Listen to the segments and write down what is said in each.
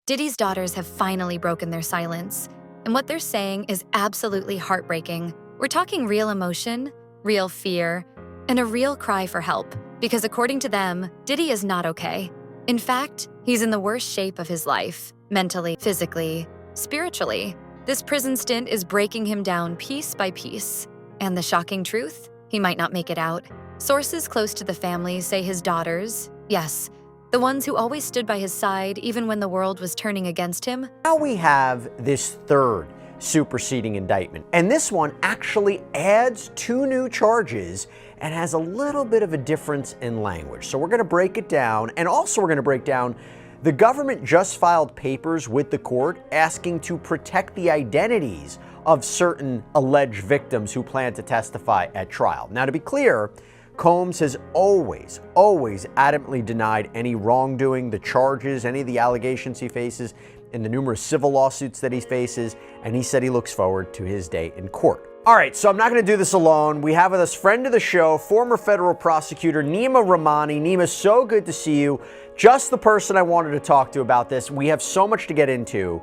Diddy's daughters have finally broken their silence, and what they're saying is absolutely heartbreaking. We're talking real emotion, real fear, and a real cry for help, because according to them, Diddy is not okay. In fact, he's in the worst shape of his life, mentally, physically, spiritually. This prison stint is breaking him down piece by piece. And the shocking truth? He might not make it out. Sources close to the family say his daughters, yes, the ones who always stood by his side even when the world was turning against him. Now we have this third superseding indictment, and this one actually adds 2 new charges and has a little bit of a difference in language. So we're going to break it down, and also we're going to break down the government just filed papers with the court asking to protect the identities of certain alleged victims who plan to testify at trial. Now, to be clear, Combs has always adamantly denied any wrongdoing, the charges, any of the allegations he faces in the numerous civil lawsuits that he faces, and he said he looks forward to his day in court. All right, so I'm not going to do this alone. We have with us friend of the show, former federal prosecutor Nima Rahmani. Nima, so good to see you. Just the person I wanted to talk to about this. We have so much to get into.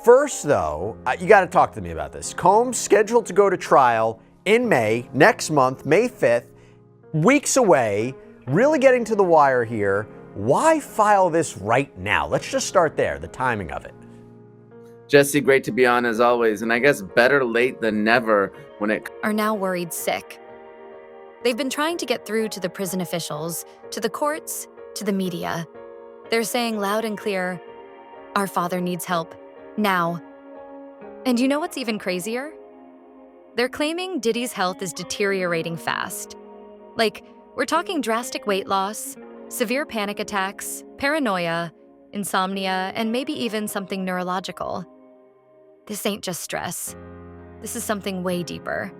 First, though, you got to talk to me about this. Combs scheduled to go to trial in May, next month, May 5th. Weeks away, really getting to the wire here. Why file this right now? Let's just start there, the timing of it. Jesse, great to be on as always, and I guess better late than never when it are now worried sick. They've been trying to get through to the prison officials, to the courts, to the media. They're saying loud and clear, our father needs help, now. And you know what's even crazier? They're claiming Diddy's health is deteriorating fast. Like, we're talking drastic weight loss, severe panic attacks, paranoia, insomnia, and maybe even something neurological. This ain't just stress. This is something way deeper.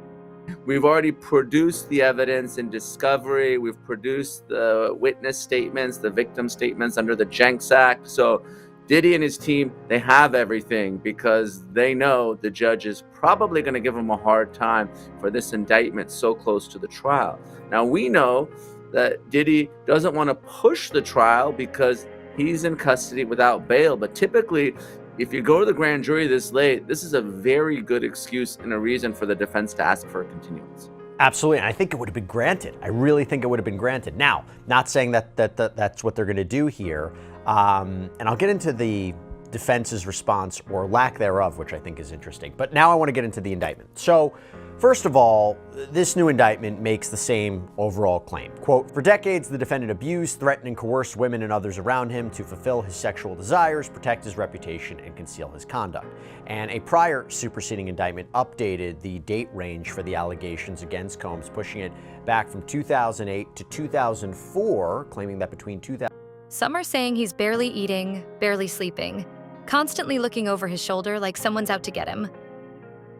We've already produced the evidence in discovery. We've produced the witness statements, the victim statements under the Jenks Act. So Diddy and his team, they have everything because they know the judge is probably going to give them a hard time for this indictment so close to the trial. Now, we know that Diddy doesn't want to push the trial because he's in custody without bail. But typically, if you go to the grand jury this late, this is a very good excuse and a reason for the defense to ask for a continuance. Absolutely, and I think it would have been granted. I really think it would have been granted. Now, not saying that's what they're going to do here, and I'll get into the defense's response or lack thereof, which I think is interesting. But now I want to get into the indictment. So, first of all, this new indictment makes the same overall claim. Quote, for decades, the defendant abused, threatened, and coerced women and others around him to fulfill his sexual desires, protect his reputation, and conceal his conduct. And a prior superseding indictment updated the date range for the allegations against Combs, pushing it back from 2008 to 2004, claiming that between 2000. Some are saying he's barely eating, barely sleeping, constantly looking over his shoulder like someone's out to get him.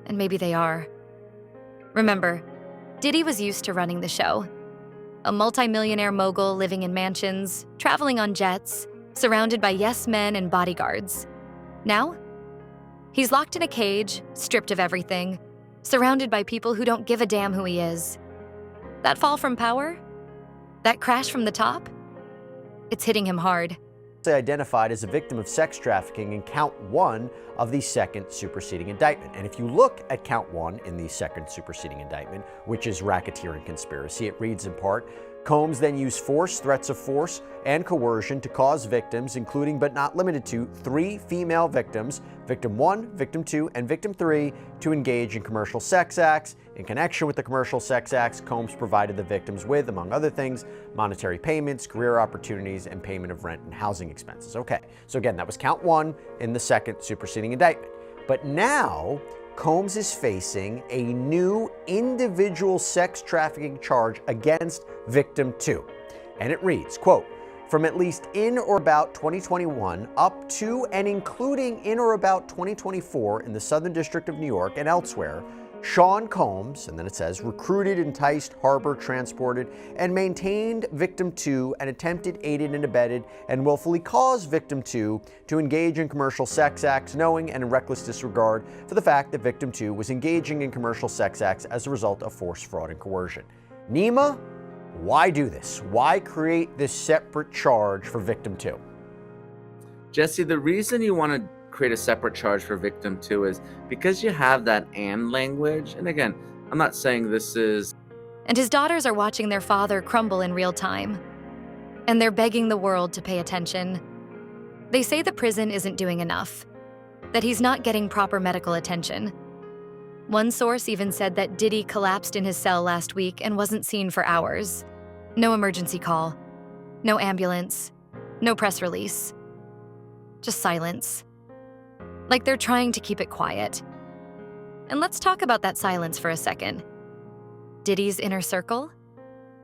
And maybe they are. Remember, Diddy was used to running the show. A multimillionaire mogul living in mansions, traveling on jets, surrounded by yes men and bodyguards. Now, he's locked in a cage, stripped of everything, surrounded by people who don't give a damn who he is. That fall from power? That crash from the top? It's hitting him hard. Identified as a victim of sex trafficking in count 1 of the second superseding indictment. And if you look at count 1 in the second superseding indictment, which is racketeering conspiracy, it reads in part, Combs then used force, threats of force, and coercion to cause victims, including but not limited to 3 female victims, victim 1, victim 2, and victim 3, to engage in commercial sex acts. In connection with the commercial sex acts, Combs provided the victims with, among other things, monetary payments, career opportunities, and payment of rent and housing expenses. Okay, so again, that was count 1 in the second superseding indictment. But now, Combs is facing a new individual sex trafficking charge against victim 2. And it reads, quote, from at least in or about 2021 up to and including in or about 2024 in the Southern District of New York and elsewhere, Sean Combs, and then it says, recruited, enticed, harbored, transported, and maintained victim 2 and attempted, aided, and abetted, and willfully caused victim 2 to engage in commercial sex acts, knowing and in reckless disregard for the fact that victim 2 was engaging in commercial sex acts as a result of force, fraud, and coercion. Nima, why do this? Why create this separate charge for victim 2? Jesse, the reason you want to create a separate charge for victim 2 is because you have that and language. And again, I'm not saying this is... And his daughters are watching their father crumble in real time. And they're begging the world to pay attention. They say the prison isn't doing enough, that he's not getting proper medical attention. One source even said that Diddy collapsed in his cell last week and wasn't seen for hours. No emergency call, no ambulance, no press release. Just silence. Like they're trying to keep it quiet. And let's talk about that silence for a second. Diddy's inner circle?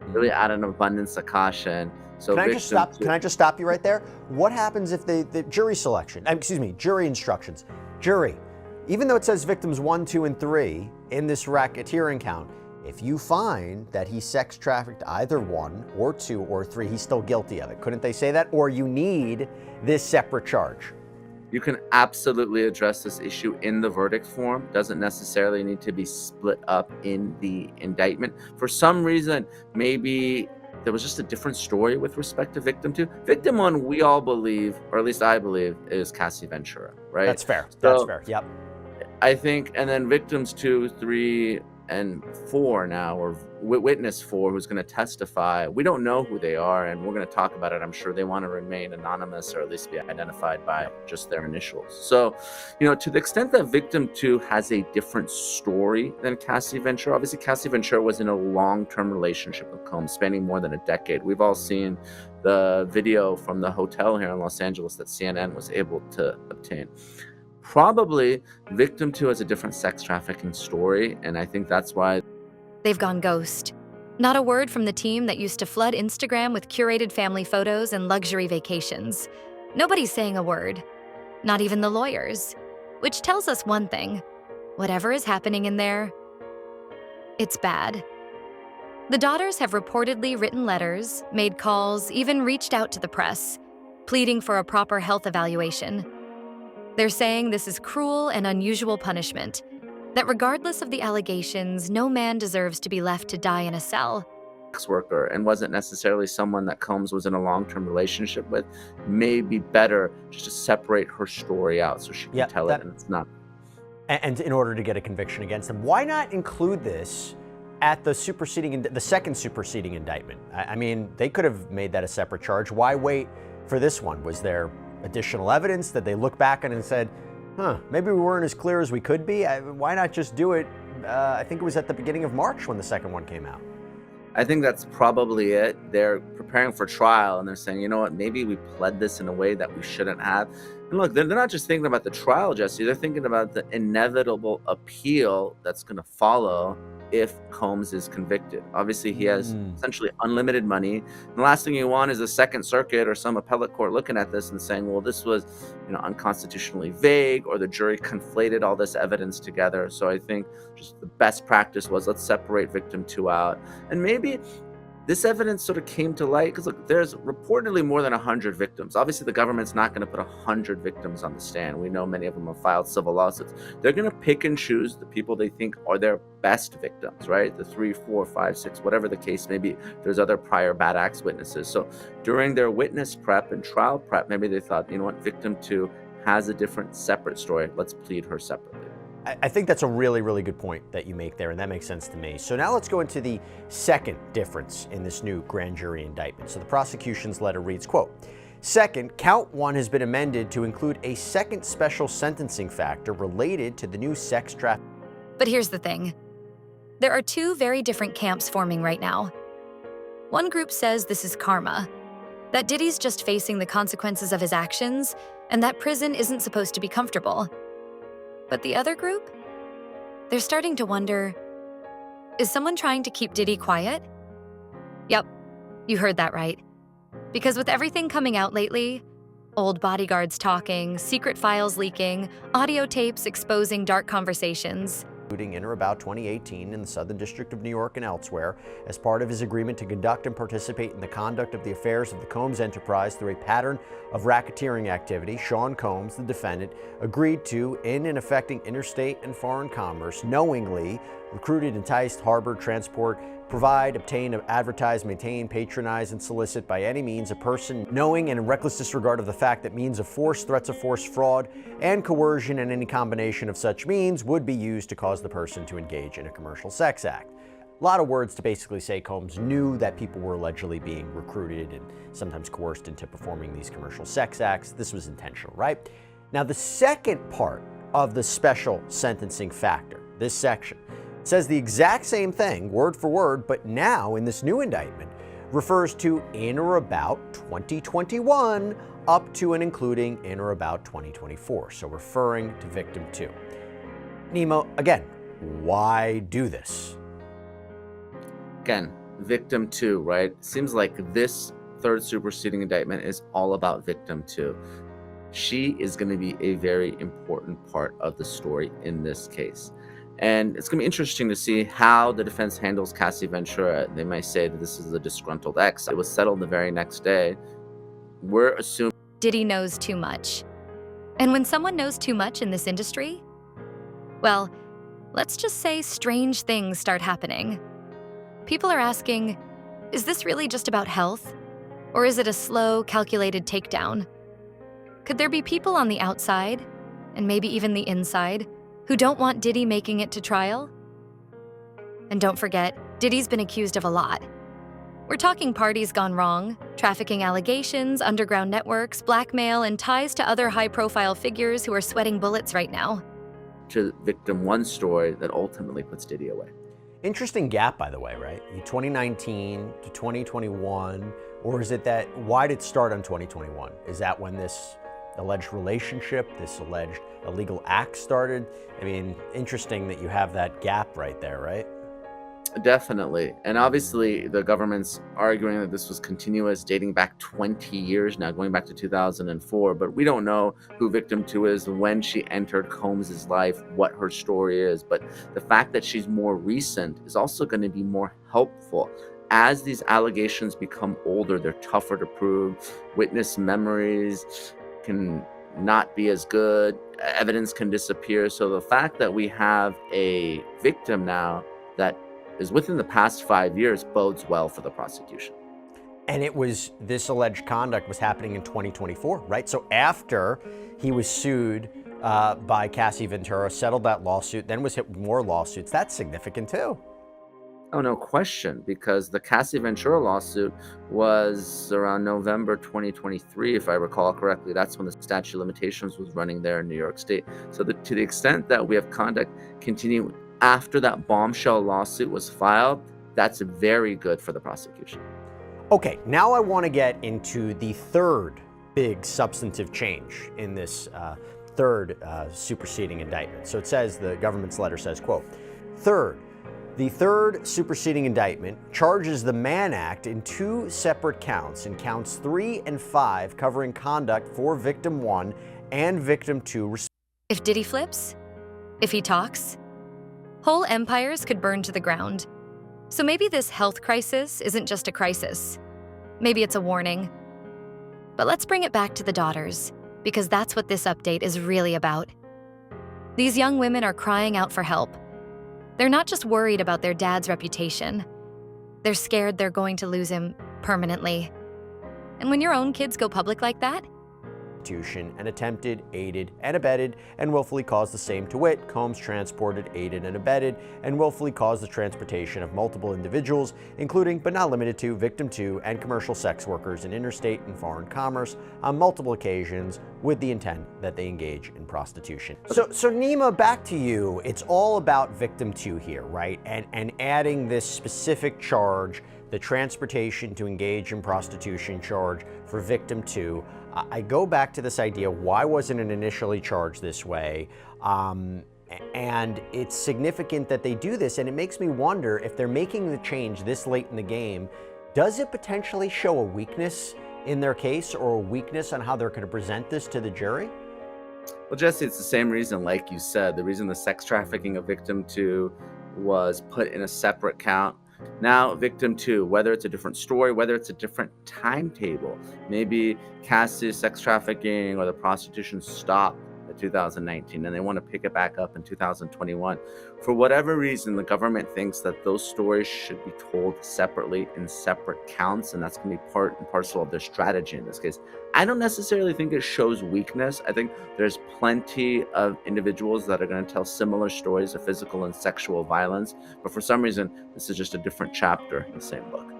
Really out of an abundance of caution. So Can I just stop you right there? What happens if the jury selection, jury instructions, jury, even though it says victims 1, 2, and 3 in this racketeering count, if you find that he sex trafficked either 1 or 2 or 3, he's still guilty of it. Couldn't they say that? Or you need this separate charge? You can absolutely address this issue in the verdict form. Doesn't necessarily need to be split up in the indictment. For some reason, maybe there was just a different story with respect to victim 2. Victim 1, we all believe, or at least I believe, is Cassie Ventura, right? That's fair. So, that's fair. Yep. I think, and then victims 2, 3, and 4 now, or witness 4, who's going to testify. We don't know who they are, and we're going to talk about it. I'm sure they want to remain anonymous, or at least be identified by just their initials. So, to the extent that victim 2 has a different story than Cassie Ventura, obviously Cassie Ventura was in a long-term relationship with Combs, spanning more than a decade. We've all seen the video from the hotel here in Los Angeles that CNN was able to obtain. Probably victim 2 has a different sex trafficking story, and I think that's why They've gone ghost. Not a word from the team that used to flood Instagram with curated family photos and luxury vacations. Nobody's saying a word. Not even the lawyers. Which tells us one thing. Whatever is happening in there, it's bad. The daughters have reportedly written letters, made calls, even reached out to the press, pleading for a proper health evaluation. They're saying this is cruel and unusual punishment, that regardless of the allegations, no man deserves to be left to die in a cell. Worker and wasn't necessarily someone that Combs was in a long-term relationship with, may be better just to separate her story out so she can tell it, and it's not. And in order to get a conviction against them, why not include this at the second superseding indictment? I mean, they could have made that a separate charge. Why wait for this one? Was there additional evidence that they look back on and said, maybe we weren't as clear as we could be? Why not just do it? I think it was at the beginning of March when the second one came out. I think that's probably it. They're preparing for trial and they're saying, you know what, maybe we pled this in a way that we shouldn't have. And look, they're not just thinking about the trial, Jesse. They're thinking about the inevitable appeal that's going to follow if Combs is convicted. Obviously, he has essentially unlimited money. And the last thing you want is a Second Circuit or some appellate court looking at this and saying, well, this was unconstitutionally vague, or the jury conflated all this evidence together. So I think just the best practice was, let's separate victim 2 out. And maybe this evidence sort of came to light because, look, there's reportedly more than 100 victims. Obviously, the government's not going to put 100 victims on the stand. We know many of them have filed civil lawsuits. They're going to pick and choose the people they think are their best victims, right? The 3, 4, 5, 6, whatever the case may be. There's other prior bad acts witnesses. So during their witness prep and trial prep, maybe they thought, you know what, victim 2 has a different separate story. Let's plead her separately. I think that's a really, really good point that you make there, and that makes sense to me. So now let's go into the second difference in this new grand jury indictment. So the prosecution's letter reads, quote, second, count 1 has been amended to include a second special sentencing factor related to the new sex trafficking. But here's the thing. There are 2 very different camps forming right now. One group says this is karma, that Diddy's just facing the consequences of his actions, and that prison isn't supposed to be comfortable. But the other group? They're starting to wonder, is someone trying to keep Diddy quiet? Yep, you heard that right. Because with everything coming out lately, old bodyguards talking, secret files leaking, audio tapes exposing dark conversations, including in or about 2018 in the Southern District of New York and elsewhere, as part of his agreement to conduct and participate in the conduct of the affairs of the Combs enterprise through a pattern of racketeering activity, Sean Combs, the defendant, agreed to, in and affecting interstate and foreign commerce, knowingly recruited, enticed, harbored, transport, provide, obtain, advertise, maintain, patronize, and solicit by any means a person knowing and in reckless disregard of the fact that means of force, threats of force, fraud, and coercion and any combination of such means would be used to cause the person to engage in a commercial sex act. A lot of words to basically say Combs knew that people were allegedly being recruited and sometimes coerced into performing these commercial sex acts. This was intentional, right? Now, the second part of the special sentencing factor, this section, says the exact same thing, word for word, but now in this new indictment refers to in or about 2021 up to and including in or about 2024, so referring to victim 2. Nemo, again, why do this? Again, victim 2, right? Seems like this third superseding indictment is all about victim 2. She is going to be a very important part of the story in this case. And it's going to be interesting to see how the defense handles Cassie Ventura. They might say that this is a disgruntled ex. It was settled the very next day. We're assuming Diddy knows too much. And when someone knows too much in this industry, well, let's just say strange things start happening. People are asking, is this really just about health? Or is it a slow, calculated takedown? Could there be people on the outside, and maybe even the inside, who don't want Diddy making it to trial? And don't forget, Diddy's been accused of a lot. We're talking parties gone wrong, trafficking allegations, underground networks, blackmail, and ties to other high-profile figures who are sweating bullets right now. to victim 1 story that ultimately puts Diddy away. Interesting gap, by the way, right? 2019 to 2021, or is it that, why did it start on 2021? Is that when this alleged relationship, this alleged illegal act started? I mean, interesting that you have that gap right there, right? Definitely. And obviously the government's arguing that this was continuous, dating back 20 years now, going back to 2004, but we don't know who victim 2 is, when she entered Combs's life, what her story is. But the fact that she's more recent is also going to be more helpful. As these allegations become older, they're tougher to prove. Witness memories can not be as good. Evidence can disappear. So the fact that we have a victim now that is within the past 5 years bodes well for the prosecution. And it was, this alleged conduct was happening in 2024, right? So after he was sued by Cassie Ventura, settled that lawsuit, then was hit with more lawsuits. That's significant too. Oh, no question, because the Cassie Ventura lawsuit was around November 2023, if I recall correctly. That's when the statute of limitations was running there in New York State. So to the extent that we have conduct continuing after that bombshell lawsuit was filed, that's very good for the prosecution. Okay, now I want to get into the third big substantive change in this third superseding indictment. So it says, the government's letter says, quote, the third superseding indictment charges the Mann Act in 2 separate counts, in counts 3 and 5, covering conduct for victim 1 and victim 2. If Diddy flips, if he talks, whole empires could burn to the ground. So maybe this health crisis isn't just a crisis. Maybe it's a warning. But let's bring it back to the daughters, because that's what this update is really about. These young women are crying out for help. They're not just worried about their dad's reputation. They're scared they're going to lose him permanently. And when your own kids go public like that, and attempted, aided, and abetted, and willfully caused the same, to wit, Combs transported, aided, and abetted, and willfully caused the transportation of multiple individuals, including but not limited to victim 2 and commercial sex workers in interstate and foreign commerce on multiple occasions with the intent that they engage in prostitution. So Nima, back to you. It's all about victim 2 here, right? And adding this specific charge, the transportation to engage in prostitution charge for victim 2. I go back to this idea, why wasn't it initially charged this way? And it's significant that they do this, and it makes me wonder, if they're making the change this late in the game, does it potentially show a weakness in their case, or a weakness on how they're going to present this to the jury? Well, Jesse, it's the same reason, like you said, the reason the sex trafficking of victim 2 was put in a separate count. Now, victim 2, whether it's a different story, whether it's a different timetable, maybe Cassie's sex trafficking or the prostitution stopped in 2019, and they want to pick it back up in 2021. For whatever reason, the government thinks that those stories should be told separately in separate counts, and that's going to be part and parcel of their strategy in this case. I don't necessarily think it shows weakness. I think there's plenty of individuals that are going to tell similar stories of physical and sexual violence, but for some reason, this is just a different chapter in the same book.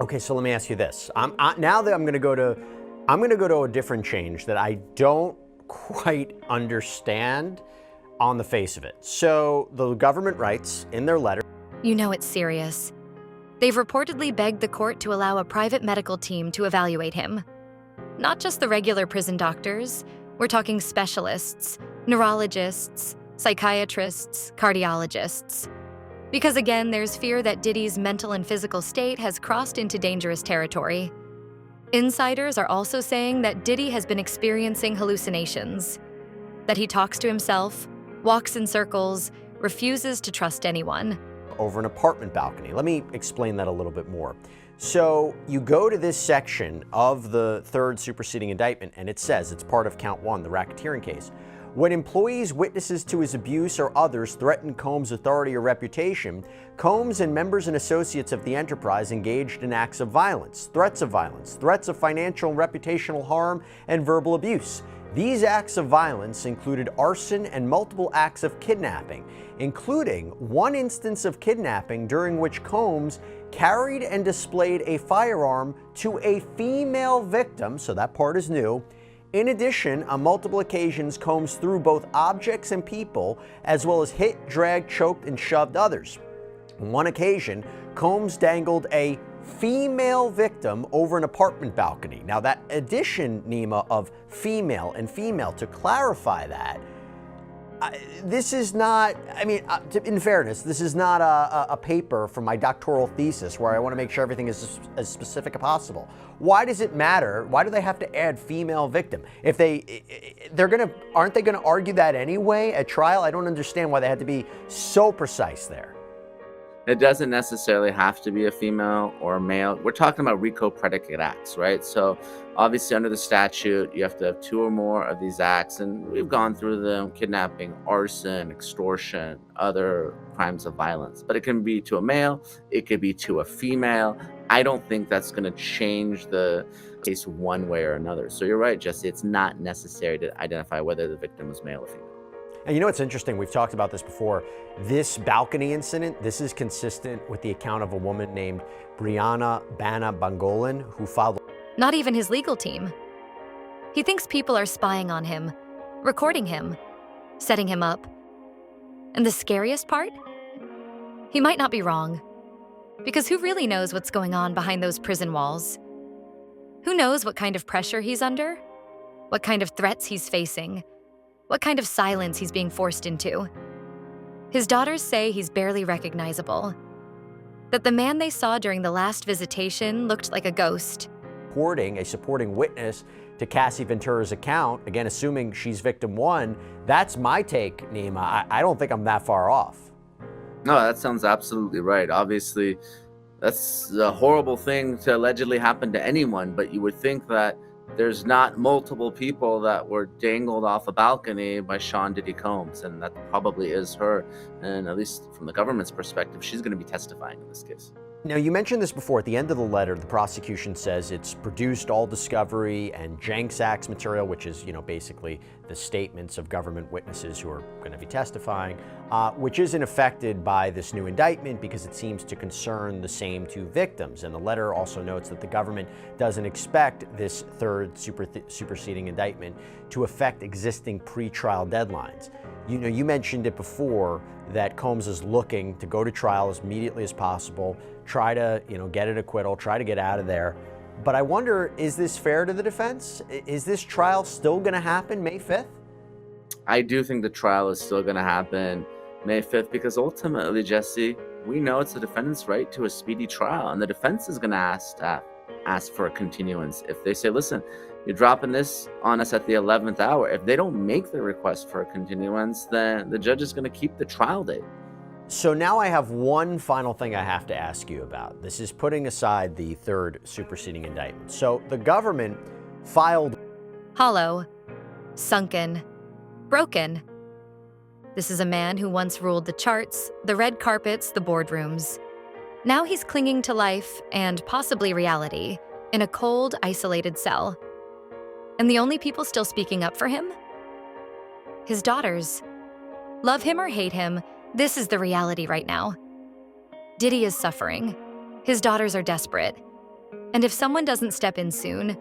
Okay, so let me ask you this. Now that I'm going to go to a different change that I don't quite understand on the face of it. So the government writes in their letter, You know it's serious. They've reportedly begged the court to allow a private medical team to evaluate him. Not just the regular prison doctors, we're talking specialists, neurologists, psychiatrists, cardiologists. Because again, there's fear that Diddy's mental and physical state has crossed into dangerous territory. Insiders are also saying that Diddy has been experiencing hallucinations, that he talks to himself, walks in circles, refuses to trust anyone. over an apartment balcony. Let me explain that a little bit more. So you go to this section of the third superseding indictment, and it says, it's part of count one, the racketeering case. When employees, witnesses to his abuse, or others threaten Combs' authority or reputation, Combs and members and associates of the enterprise engaged in acts of violence, threats of financial and reputational harm, and verbal abuse. These acts of violence included arson and multiple acts of kidnapping, including one instance of kidnapping during which Combs carried and displayed a firearm to a female victim, so that part is new. In addition, on multiple occasions, Combs threw both objects and people, as well as hit, dragged, choked, and shoved others. On one occasion, Combs dangled a female victim over an apartment balcony. Now that addition, Nima, of female and female, to clarify that, this is not, in fairness, this is not a paper for my doctoral thesis where I want to make sure everything is as specific as possible. Why does it matter? Why do they have to add female victim? If aren't they gonna argue that anyway at trial? I don't understand why they had to be so precise there. It doesn't necessarily have to be a female or a male. We're talking about RICO predicate acts, right? So obviously under the statute, you have to have two or more of these acts, and we've gone through them: kidnapping, arson, extortion, other crimes of violence. But it can be to a male, it could be to a female. I don't think that's going to change the case one way or another. So you're right, Jesse, it's not necessary to identify whether the victim is male or female. And you know what's interesting? We've talked about this before. This balcony incident, this is consistent with the account of a woman named Brianna Bana Bangolan who filed. Not even his legal team. He thinks people are spying on him, recording him, setting him up. And the scariest part? He might not be wrong. Because who really knows what's going on behind those prison walls? Who knows what kind of pressure he's under? What kind of threats he's facing? What kind of silence he's being forced into? His daughters say he's barely recognizable. That the man they saw during the last visitation looked like a ghost. A supporting witness to Cassie Ventura's account, again, assuming she's victim one, that's my take, Nima. I don't think I'm that far off. No, that sounds absolutely right. Obviously, that's a horrible thing to allegedly happen to anyone, but you would think that there's not multiple people that were dangled off a balcony by Sean Diddy Combs, and that probably is her. And at least from the government's perspective, she's going to be testifying in this case. Now, you mentioned this before. At the end of the letter, the prosecution says it's produced all discovery and Jenks Act's material, which is, basically the statements of government witnesses who are going to be testifying, which isn't affected by this new indictment because it seems to concern the same two victims. And the letter also notes that the government doesn't expect this third superseding indictment to affect existing pretrial deadlines. You mentioned it before that Combs is looking to go to trial as immediately as possible, try to, get an acquittal, try to get out of there. But I wonder, is this fair to the defense? Is this trial still going to happen May 5th? I do think the trial is still going to happen May 5th because ultimately, Jesse, we know it's the defendant's right to a speedy trial, and the defense is going to ask for a continuance. If they say, listen, you're dropping this on us at the 11th hour. If they don't make the request for a continuance, then the judge is going to keep the trial date. So now I have one final thing I have to ask you about. This is putting aside the third superseding indictment. So the government filed Hollow, sunken, broken. This is a man who once ruled the charts, the red carpets, the boardrooms. Now he's clinging to life and possibly reality in a cold, isolated cell. And the only people still speaking up for him? His daughters. Love him or hate him, this is the reality right now. Diddy is suffering. His daughters are desperate. And if someone doesn't step in soon,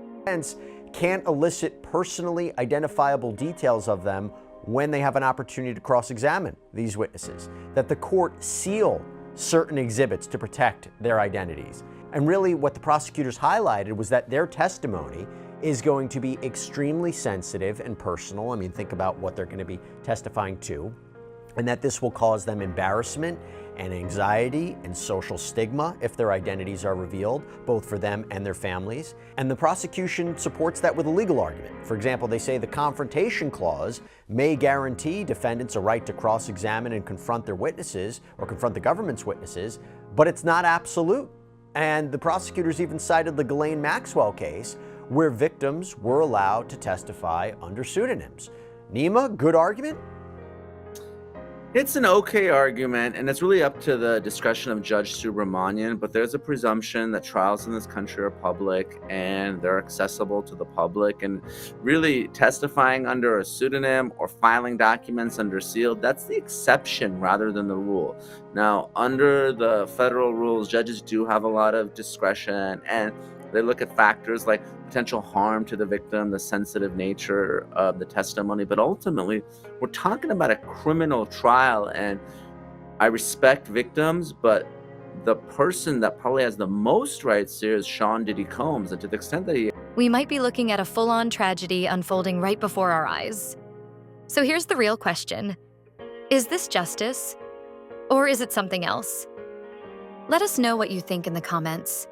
can't elicit personally identifiable details of them when they have an opportunity to cross-examine these witnesses, that the court seal certain exhibits to protect their identities. And really what the prosecutors highlighted was that their testimony is going to be extremely sensitive and personal. I mean, think about what they're going to be testifying to, and that this will cause them embarrassment and anxiety and social stigma if their identities are revealed, both for them and their families. And the prosecution supports that with a legal argument. For example, they say the confrontation clause may guarantee defendants a right to cross-examine and confront their witnesses or confront the government's witnesses, but it's not absolute. And the prosecutors even cited the Ghislaine Maxwell case where victims were allowed to testify under pseudonyms. Nima, good argument? It's an okay argument, and it's really up to the discretion of Judge Subramanian, but there's a presumption that trials in this country are public and they're accessible to the public, and really testifying under a pseudonym or filing documents under seal, that's the exception rather than the rule. Now, under the federal rules, judges do have a lot of discretion, and they look at factors like potential harm to the victim, the sensitive nature of the testimony, but ultimately, we're talking about a criminal trial, and I respect victims, but the person that probably has the most rights here is Sean Diddy Combs, and to the extent that we might be looking at a full-on tragedy unfolding right before our eyes. So here's the real question. Is this justice, or is it something else? Let us know what you think in the comments.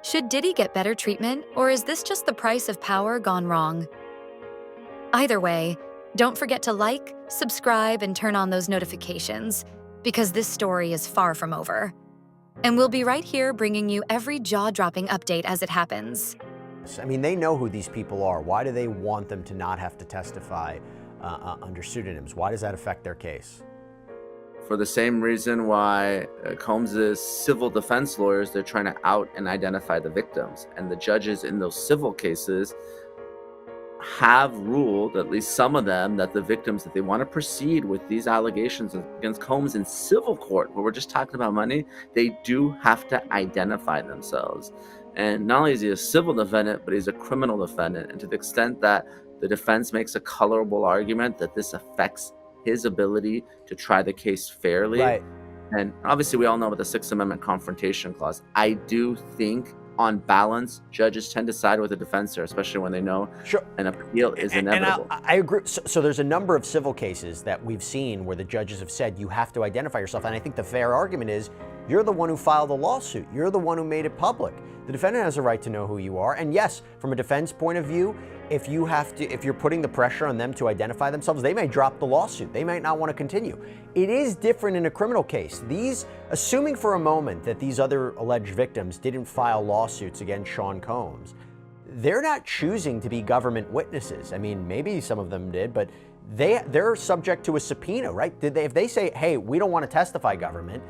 Should Diddy get better treatment, or is this just the price of power gone wrong? Either way, don't forget to like, subscribe, and turn on those notifications, because this story is far from over. And we'll be right here bringing you every jaw-dropping update as it happens. I mean, they know who these people are. Why do they want them to not have to testify under pseudonyms? Why does that affect their case? For the same reason why Combs' civil defense lawyers, they're trying to out and identify the victims. And the judges in those civil cases have ruled, at least some of them, that the victims, that they want to proceed with these allegations against Combs in civil court, where we're just talking about money, they do have to identify themselves. And not only is he a civil defendant, but he's a criminal defendant. And to the extent that the defense makes a colorable argument that this affects his ability to try the case fairly. Right. And obviously we all know about the Sixth Amendment confrontation clause. I do think on balance, judges tend to side with the defense here, especially when they know an appeal is inevitable. And I agree. So there's a number of civil cases that we've seen where the judges have said you have to identify yourself. And I think the fair argument is you're the one who filed the lawsuit. You're the one who made it public. The defendant has a right to know who you are. And yes, from a defense point of view, if you're putting the pressure on them to identify themselves, they may drop the lawsuit. They might not want to continue. It is different in a criminal case. Assuming for a moment that these other alleged victims didn't file lawsuits against Sean Combs, they're not choosing to be government witnesses. I mean, maybe some of them did, but they're subject to a subpoena, right? If they say, hey, we don't want to testify, government,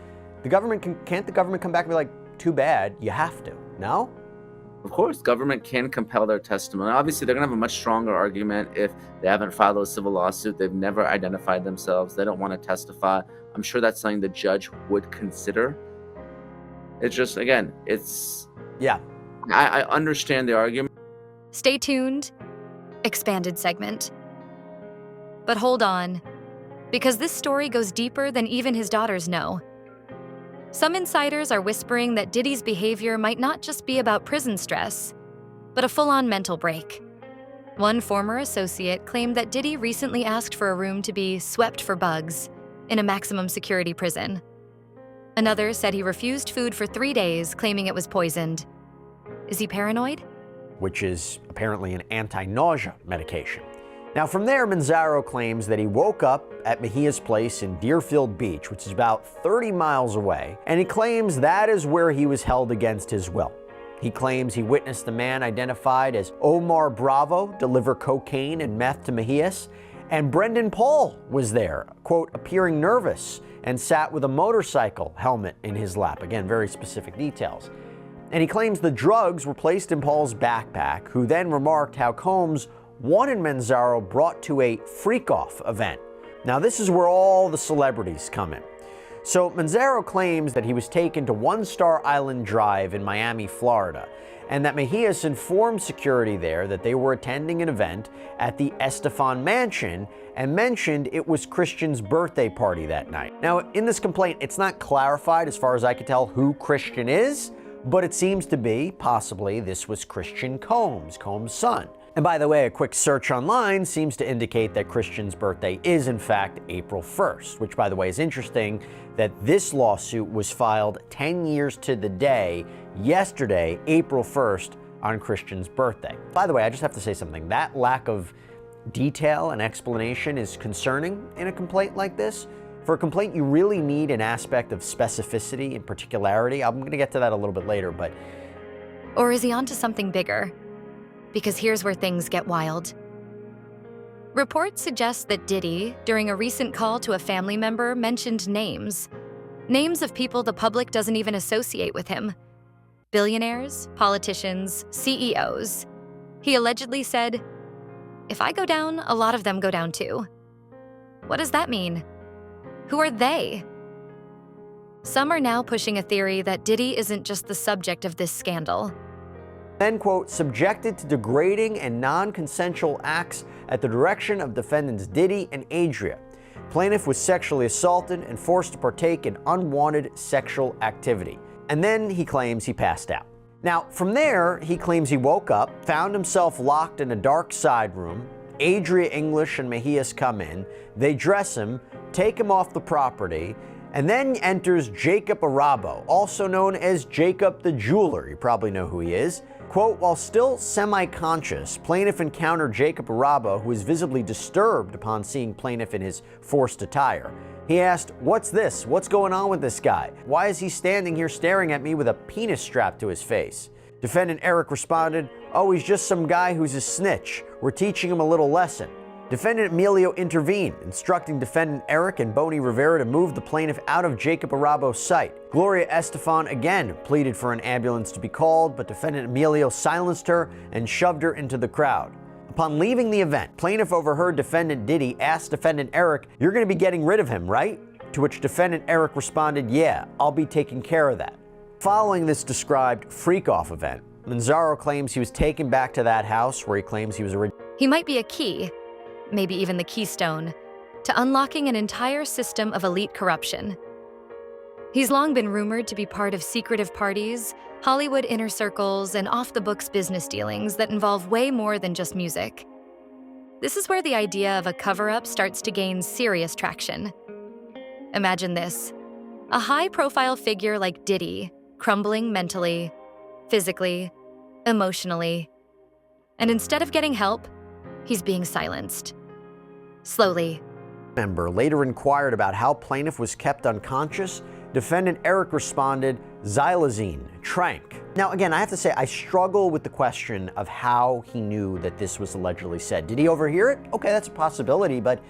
can't the government come back and be like, too bad, you have to, no? Of course, government can compel their testimony. Obviously, they're going to have a much stronger argument if they haven't filed a civil lawsuit, they've never identified themselves, they don't want to testify. I'm sure that's something the judge would consider. It's just, again, yeah. I understand the argument. Stay tuned. Expanded segment. But hold on, because this story goes deeper than even his daughters know. Some insiders are whispering that Diddy's behavior might not just be about prison stress, but a full-on mental break. One former associate claimed that Diddy recently asked for a room to be swept for bugs in a maximum security prison. Another said he refused food for 3 days, claiming it was poisoned. Is he paranoid? Which is apparently an anti-nausea medication. Now from there, Manzaro claims that he woke up at Mejia's place in Deerfield Beach, which is about 30 miles away, and he claims that is where he was held against his will. He claims he witnessed a man identified as Omar Bravo deliver cocaine and meth to Mejias, And Brendan Paul was there, quote, appearing nervous and sat with a motorcycle helmet in his lap. Again, very specific details. And he claims the drugs were placed in Paul's backpack, who then remarked how Combs wanted Manzaro brought to a freak-off event. Now, this is where all the celebrities come in. So Manzaro claims that he was taken to One Star Island Drive in Miami, Florida, and that Mejias informed security there that they were attending an event at the Estefan Mansion and mentioned it was Christian's birthday party that night. Now, in this complaint, it's not clarified as far as I can tell who Christian is, but it seems to be, possibly, this was Christian Combs, Combs' son. And by the way, a quick search online seems to indicate that Christian's birthday is in fact April 1st, which by the way is interesting that this lawsuit was filed 10 years to the day, yesterday, April 1st, on Christian's birthday. By the way, I just have to say something. That lack of detail and explanation is concerning in a complaint like this. For a complaint, you really need an aspect of specificity and particularity. I'm going to get to that a little bit later, but... Or is he onto something bigger? Because here's where things get wild. Reports suggest that Diddy, during a recent call to a family member, mentioned names. Names of people the public doesn't even associate with him. Billionaires, politicians, CEOs. He allegedly said, "If I go down, a lot of them go down too." What does that mean? Who are they? Some are now pushing a theory that Diddy isn't just the subject of this scandal. Then, quote, subjected to degrading and non-consensual acts at the direction of defendants Diddy and Adria. Plaintiff was sexually assaulted and forced to partake in unwanted sexual activity. And then he claims he passed out. Now, from there, he claims he woke up, found himself locked in a dark side room. Adria English and Mejias come in. They dress him, take him off the property, and then enters Jacob Arabo, also known as Jacob the Jeweler. You probably know who he is. Quote, while still semi-conscious, plaintiff encountered Jacob Arabo, who is visibly disturbed upon seeing plaintiff in his forced attire. He asked, "What's this? What's going on with this guy? Why is he standing here staring at me with a penis strapped to his face?" Defendant Eric responded, "Oh, he's just some guy who's a snitch. We're teaching him a little lesson." Defendant Emilio intervened, instructing Defendant Eric and Boney Rivera to move the plaintiff out of Jacob Arabo's sight. Gloria Estefan again pleaded for an ambulance to be called, but Defendant Emilio silenced her and shoved her into the crowd. Upon leaving the event, plaintiff overheard Defendant Diddy ask Defendant Eric, "You're going to be getting rid of him, right?" To which Defendant Eric responded, "Yeah, I'll be taking care of that." Following this described freak-off event, Manzaro claims he was taken back to that house where he claims he was originally. He might be a key, maybe even the keystone, to unlocking an entire system of elite corruption. He's long been rumored to be part of secretive parties, Hollywood inner circles, and off-the-books business dealings that involve way more than just music. This is where the idea of a cover-up starts to gain serious traction. Imagine this: a high-profile figure like Diddy, crumbling mentally, physically, emotionally. And instead of getting help, he's being silenced. Slowly. Member later inquired about how plaintiff was kept unconscious. Defendant Eric responded, xylazine, trank. Now again, I have to say, I struggle with the question of how he knew that this was allegedly said. Did he overhear it? Okay, that's a possibility, but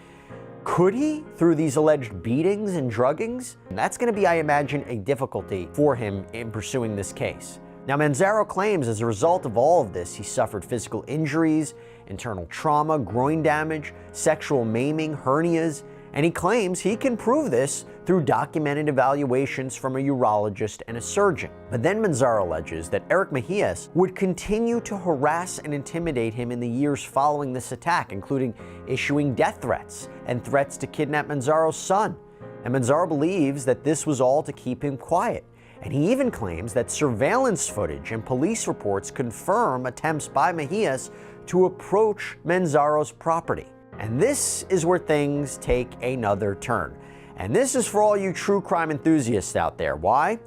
could he, through these alleged beatings and druggings? And that's going to be, I imagine, a difficulty for him in pursuing this case. Now, Manzaro claims as a result of all of this, he suffered physical injuries, internal trauma, groin damage, sexual maiming, hernias, and he claims he can prove this through documented evaluations from a urologist and a surgeon. But then Manzaro alleges that Eric Mejias would continue to harass and intimidate him in the years following this attack, including issuing death threats and threats to kidnap Manzaro's son. And Manzaro believes that this was all to keep him quiet. And he even claims that surveillance footage and police reports confirm attempts by Mejias to approach Manzaro's property. And this is where things take another turn. And this is for all you true crime enthusiasts out there. Why?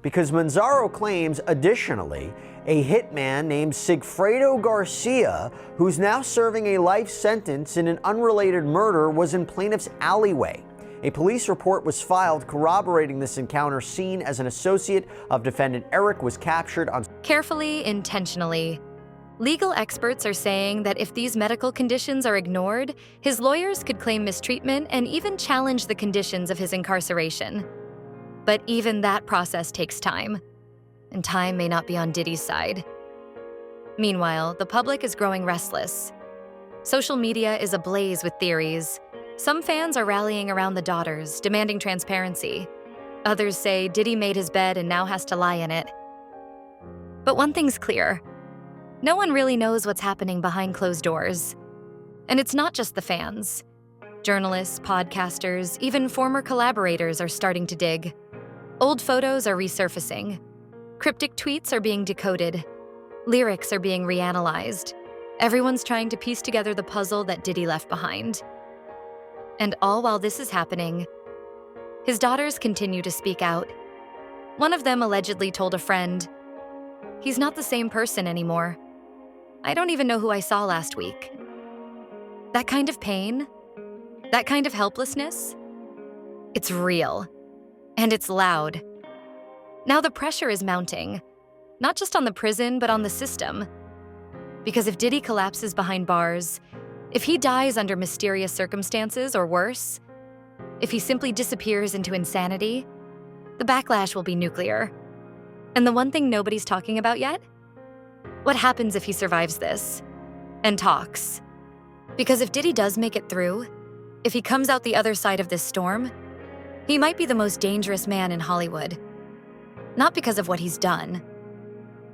Because Manzaro claims, additionally, a hitman named Sigfredo Garcia, who's now serving a life sentence in an unrelated murder, was in plaintiff's alleyway. A police report was filed corroborating this encounter, seen as an associate of defendant Eric was captured on. Carefully, intentionally. Legal experts are saying that if these medical conditions are ignored, his lawyers could claim mistreatment and even challenge the conditions of his incarceration. But even that process takes time, and time may not be on Diddy's side. Meanwhile, the public is growing restless. Social media is ablaze with theories. Some fans are rallying around the daughters, demanding transparency. Others say Diddy made his bed and now has to lie in it. But one thing's clear. No one really knows what's happening behind closed doors. And it's not just the fans. Journalists, podcasters, even former collaborators are starting to dig. Old photos are resurfacing. Cryptic tweets are being decoded. Lyrics are being reanalyzed. Everyone's trying to piece together the puzzle that Diddy left behind. And all while this is happening, his daughters continue to speak out. One of them allegedly told a friend, "He's not the same person anymore. I don't even know who I saw last week." That kind of pain, that kind of helplessness, it's real. And it's loud. Now the pressure is mounting, not just on the prison, but on the system. Because if Diddy collapses behind bars, if he dies under mysterious circumstances or worse, if he simply disappears into insanity, the backlash will be nuclear. And the one thing nobody's talking about yet? What happens if he survives this and talks? Because if Diddy does make it through, if he comes out the other side of this storm, he might be the most dangerous man in Hollywood. Not because of what he's done,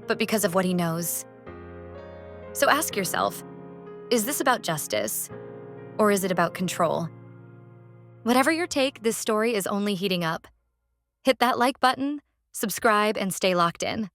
but because of what he knows. So ask yourself, is this about justice, or is it about control? Whatever your take, this story is only heating up. Hit that like button, subscribe, and stay locked in.